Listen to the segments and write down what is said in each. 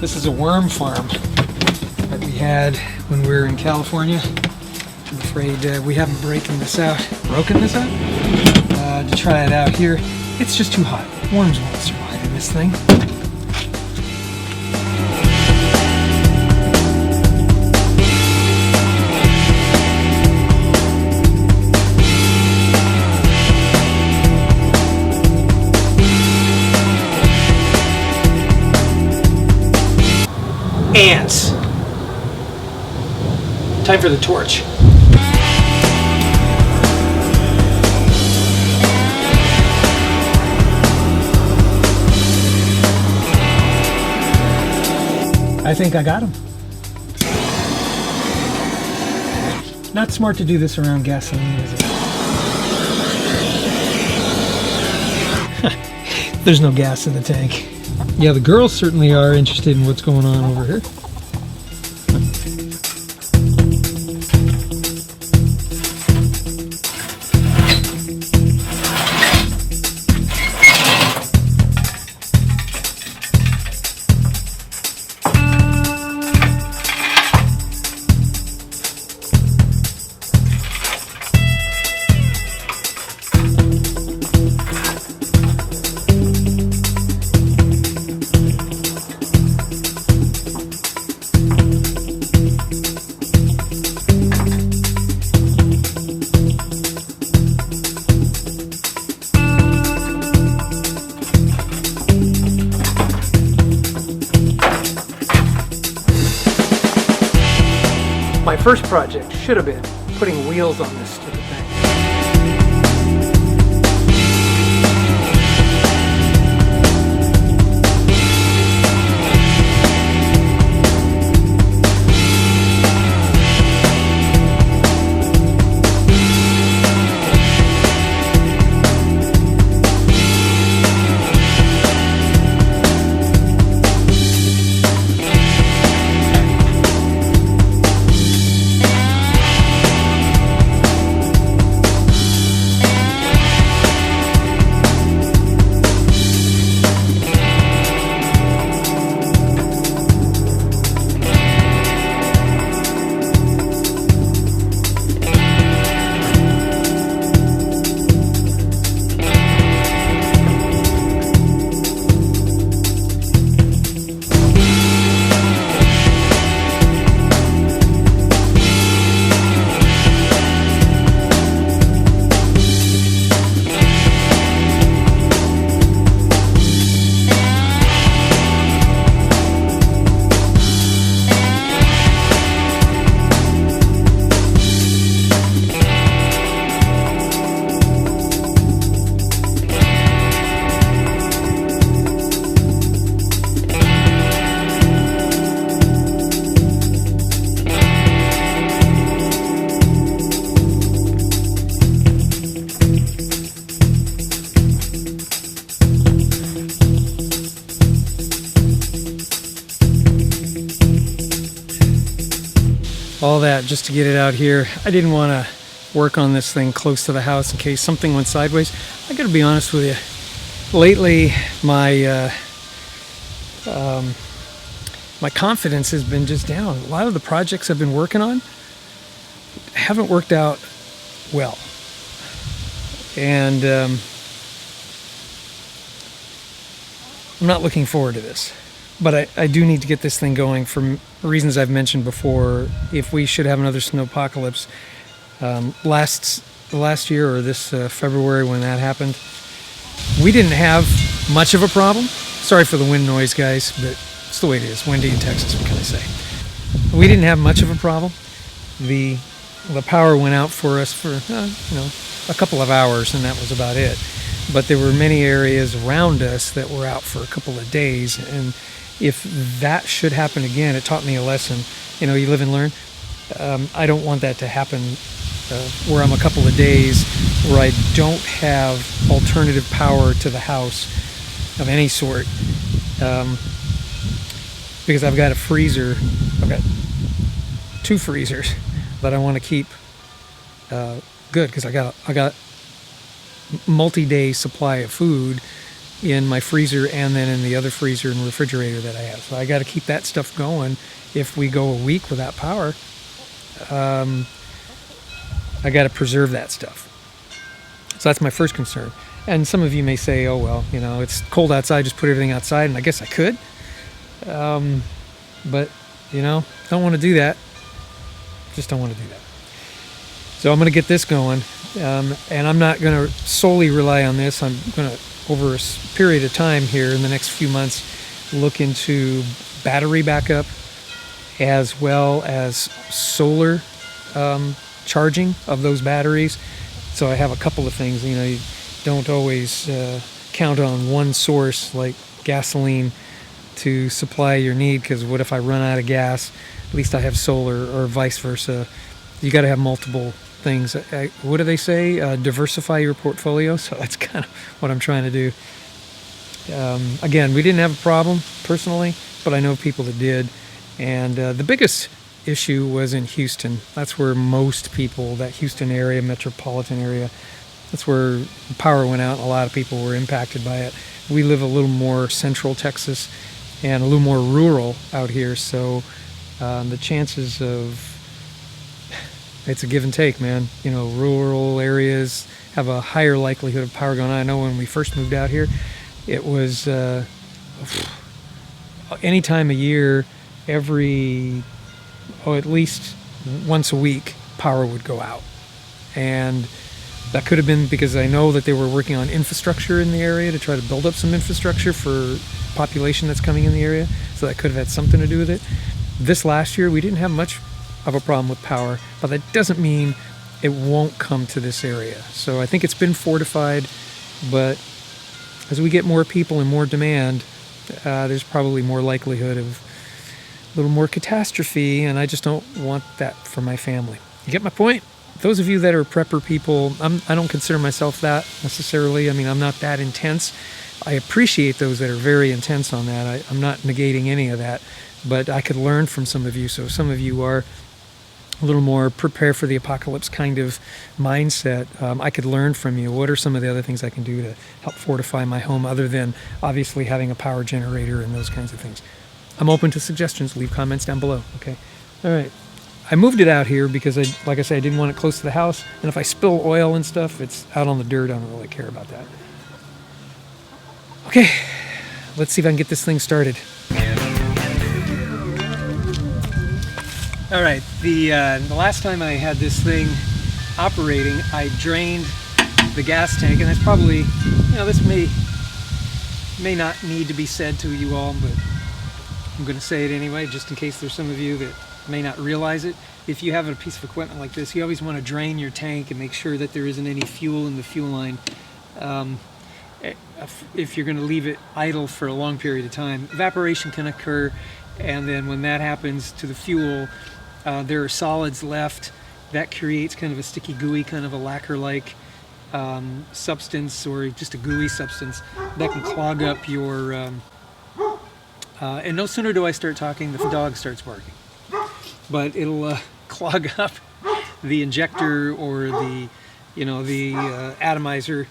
This is a worm farm that we had when we were in California. I'm afraid we haven't broken this out to try it out here. It's just too hot. Worms won't survive in this thing. Ants. Time for the torch. I think I got him. Not smart to do this around gasoline, is it? There's no gas in the tank. Yeah, the girls certainly are interested in what's going on over here. My first project should have been putting wheels on this stupid thing. All that just to get it out here. I didn't want to work on this thing close to the house in case something went sideways. I gotta be honest with you. Lately, my my confidence has been just down. A lot of the projects I've been working on haven't worked out well. And I'm not looking forward to this. But I do need to get this thing going for reasons I've mentioned before. If we should have another snowpocalypse, last year or this February when that happened, we didn't have much of a problem. Sorry for the wind noise, guys, but it's the way it is. Windy in Texas, what can I say? We didn't have much of a problem. The power went out for us for a couple of hours, and that was about it. But there were many areas around us that were out for a couple of days, and if that should happen again, it taught me a lesson. You live and learn. I don't want that to happen where I'm a couple of days where I don't have alternative power to the house of any sort, because I've got a freezer. I've got 2 freezers that I want to keep good, because I got multi-day supply of food in my freezer and then in the other freezer and refrigerator that I have. So I got to keep that stuff going. If we go a week without power, I got to preserve that stuff. So that's my first concern. And some of you may say, oh, well, you know, it's cold outside, just put everything outside. And I guess I could. But, you know, don't want to do that. Just don't want to do that. So I'm going to get this going. And I'm not going to solely rely on this. I'm going to, over a period of time here in the next few months, look into battery backup as well as solar charging of those batteries. So I have a couple of things. You know, you don't always count on one source like gasoline to supply your need, because what if I run out of gas? At least I have solar, or vice versa. You got to have multiple things. What do they say? Diversify your portfolio. So that's kind of what I'm trying to do. Again, we didn't have a problem personally, but I know people that did. And the biggest issue was in Houston. That's where most people, that Houston area, metropolitan area, that's where power went out and a lot of people were impacted by it. We live a little more central Texas and a little more rural out here, so the chances of, it's a give and take, man. You know, rural areas have a higher likelihood of power going on. I know when we first moved out here, it was any time of year, at least once a week, power would go out. And that could have been because I know that they were working on infrastructure in the area to try to build up some infrastructure for population that's coming in the area. So that could have had something to do with it. This last year, we didn't have much of a problem with power, but that doesn't mean it won't come to this area. So I think it's been fortified, but as we get more people and more demand, there's probably more likelihood of a little more catastrophe, and I just don't want that for my family. You get my point? Those of you that are prepper people, I don't consider myself that necessarily. I mean, I'm not that intense. I appreciate those that are very intense on that. I'm not negating any of that, but I could learn from some of you. So some of you are a little more prepare for the apocalypse kind of mindset. I could learn from you. What are some of the other things I can do to help fortify my home other than obviously having a power generator and those kinds of things? I'm open to suggestions. Leave comments down below, okay? All right. I moved it out here because, like I said, I didn't want it close to the house. And if I spill oil and stuff, it's out on the dirt. I don't really care about that. Okay, let's see if I can get this thing started. All right, the last time I had this thing operating, I drained the gas tank, and that's probably, you know, this may not need to be said to you all, but I'm going to say it anyway, just in case there's some of you that may not realize it. If you have a piece of equipment like this, you always want to drain your tank and make sure that there isn't any fuel in the fuel line. If you're going to leave it idle for a long period of time, evaporation can occur, and then when that happens to the fuel, there are solids left. That creates kind of a sticky, gooey, kind of a lacquer-like substance, or just a gooey substance that can clog up your... and no sooner do I start talking, the dog starts barking. But it'll clog up the injector or the, you know, the atomizer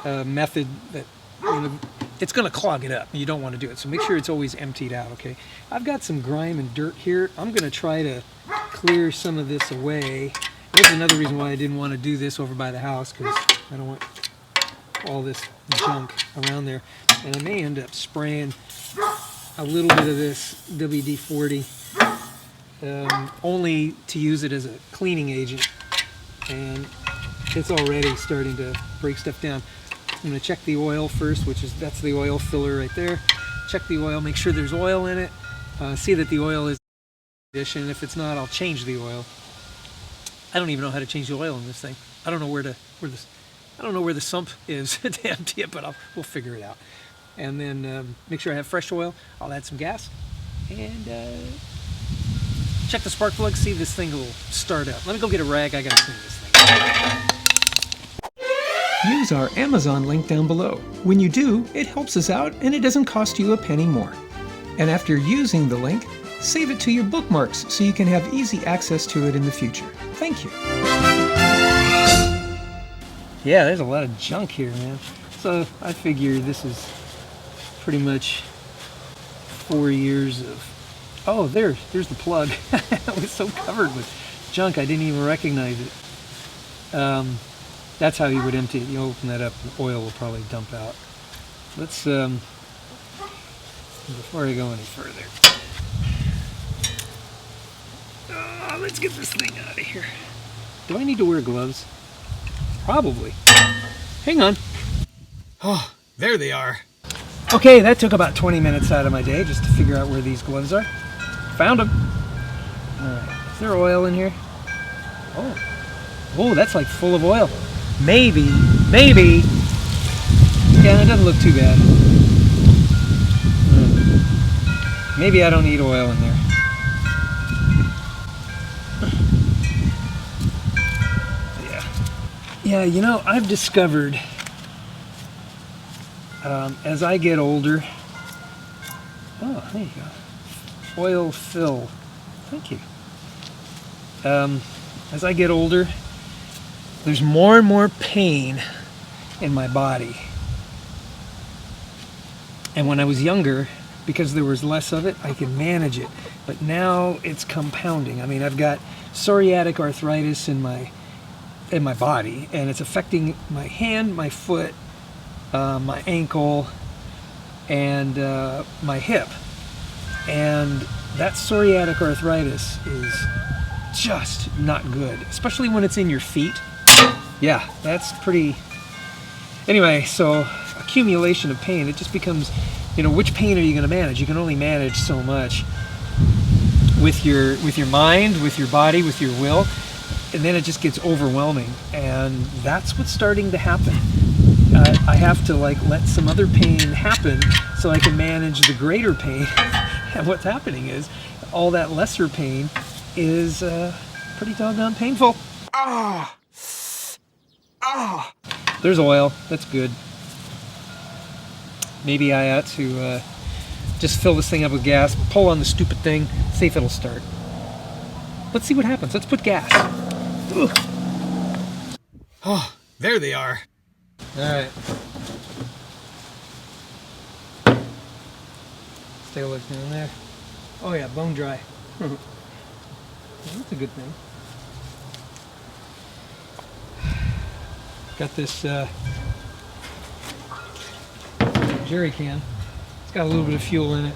method that, you know, it's going to clog it up. You don't want to do it. So make sure it's always emptied out, okay? I've got some grime and dirt here. I'm going to try to clear some of this away. There's another reason why I didn't want to do this over by the house, because I don't want all this junk around there. And I may end up spraying a little bit of this WD-40 only to use it as a cleaning agent. And it's already starting to break stuff down. I'm going to check the oil first, that's the oil filler right there. Check the oil, make sure there's oil in it. See that the oil is in condition. If it's not, I'll change the oil. I don't even know how to change the oil in this thing. I don't know where the sump is to empty it, but we'll figure it out. And then make sure I have fresh oil. I'll add some gas and check the spark plug. See if this thing will start up. Let me go get a rag. I gotta clean this thing. Use our Amazon link down below. When you do, it helps us out and it doesn't cost you a penny more. And after using the link, save it to your bookmarks so you can have easy access to it in the future. Thank you. Yeah, there's a lot of junk here, man. So I figure this is pretty much 4 years of... Oh, there's the plug. It was so covered with junk I didn't even recognize it. That's how you would empty it. You open that up, the oil will probably dump out. Let's, before I go any further, let's get this thing out of here. Do I need to wear gloves? Probably. Hang on. Oh, there they are. Okay, that took about 20 minutes out of my day just to figure out where these gloves are. Found them. All right. Is there oil in here? Oh, that's like full of oil. Maybe. Yeah, it doesn't look too bad. Maybe I don't need oil in there. Yeah, you know, I've discovered as I get older... Oh, there you go. Oil fill. Thank you. As I get older, there's more and more pain in my body. And when I was younger, because there was less of it, I could manage it. But now it's compounding. I mean, I've got psoriatic arthritis in my body, and it's affecting my hand, my foot, my ankle, and my hip. And that psoriatic arthritis is just not good, especially when it's in your feet. Yeah, that's pretty... Anyway, so accumulation of pain, it just becomes, you know, which pain are you going to manage? You can only manage so much with your mind, with your body, with your will, and then it just gets overwhelming, and that's what's starting to happen. I have to like let some other pain happen so I can manage the greater pain. And what's happening is all that lesser pain is pretty doggone painful. There's oil. That's good. Maybe I ought to just fill this thing up with gas, pull on the stupid thing, see if it'll start. Let's see what happens. Let's put gas. Ugh. Oh, there they are. All right. Let's take a look down there. Oh yeah, bone dry. Well, that's a good thing. Got this jerry can. It's got a little bit of fuel in it.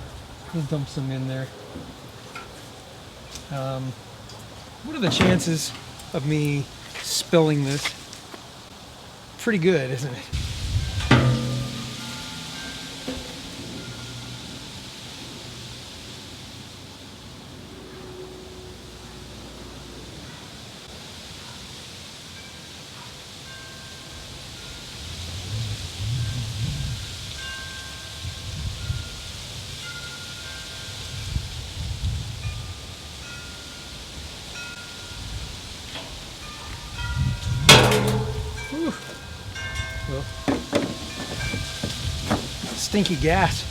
We'll dump some in there. What are the chances of me spilling this? Pretty good, isn't it? Well, stinky gas.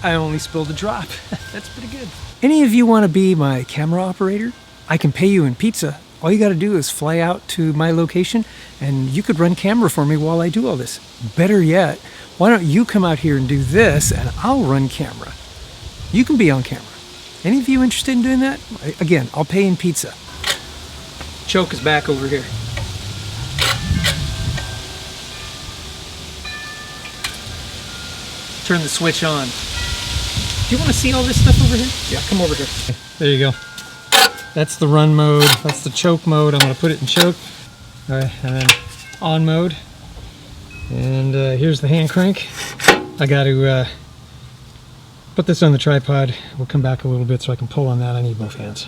I only spilled a drop. That's pretty good. Any of you want to be my camera operator? I can pay you in pizza. All you got to do is fly out to my location and you could run camera for me while I do all this. Better yet, why don't you come out here and do this and I'll run camera. You can be on camera. Any of you interested in doing that? Again, I'll pay in pizza. Choke is back over here. Turn the switch on. Do you want to see all this stuff over here? Yeah, come over here. There you go. That's the run mode. That's the choke mode. I'm going to put it in choke. All right, and then on mode. And here's the hand crank. I got to put this on the tripod. We'll come back a little bit so I can pull on that. I need both hands.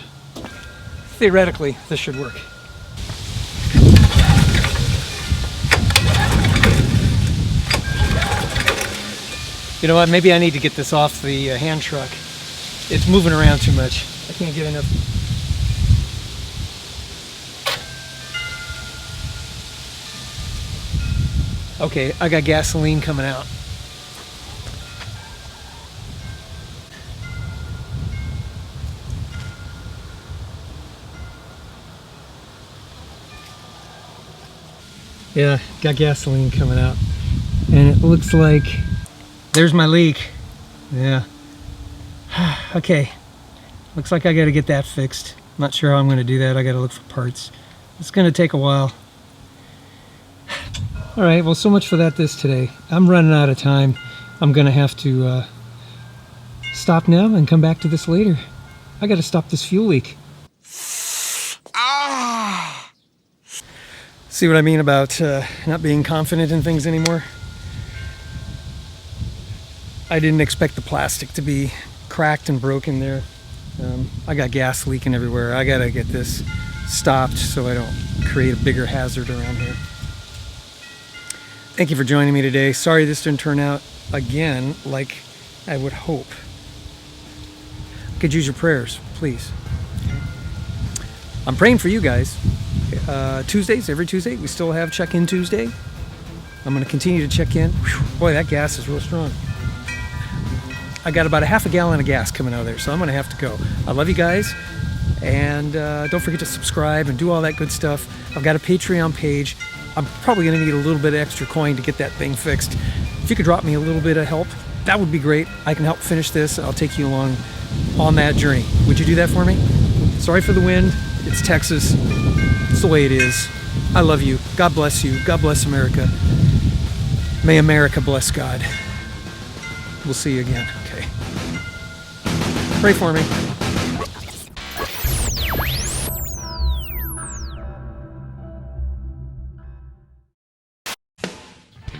Theoretically, this should work. You know what? Maybe I need to get this off the hand truck. It's moving around too much. I can't get enough. Okay, I got gasoline coming out. Yeah, got gasoline coming out. And it looks like there's my leak. Yeah. Okay. Looks like I got to get that fixed. Not sure how I'm going to do that. I got to look for parts. It's going to take a while. All right, well, so much for this today. I'm running out of time. I'm going to have to stop now and come back to this later. I got to stop this fuel leak. See what I mean about not being confident in things anymore? I didn't expect the plastic to be cracked and broken there. I got gas leaking everywhere. I gotta get this stopped so I don't create a bigger hazard around here. Thank you for joining me today. Sorry this didn't turn out again like I would hope. I could use your prayers, please. I'm praying for you guys. Tuesdays, every Tuesday, we still have Check-In Tuesday. I'm going to continue to check in. Whew, boy, that gas is real strong. I got about a half a gallon of gas coming out of there, so I'm going to have to go. I love you guys, and don't forget to subscribe and do all that good stuff. I've got a Patreon page. I'm probably going to need a little bit of extra coin to get that thing fixed. If you could drop me a little bit of help, that would be great. I can help finish this. I'll take you along on that journey. Would you do that for me? Sorry for the wind. It's Texas. It's the way it is. I love you. God bless you. God bless America. May America bless God. We'll see you again. Okay. Pray for me.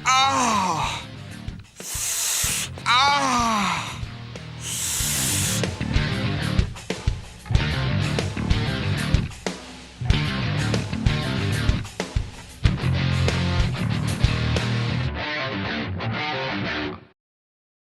Ah!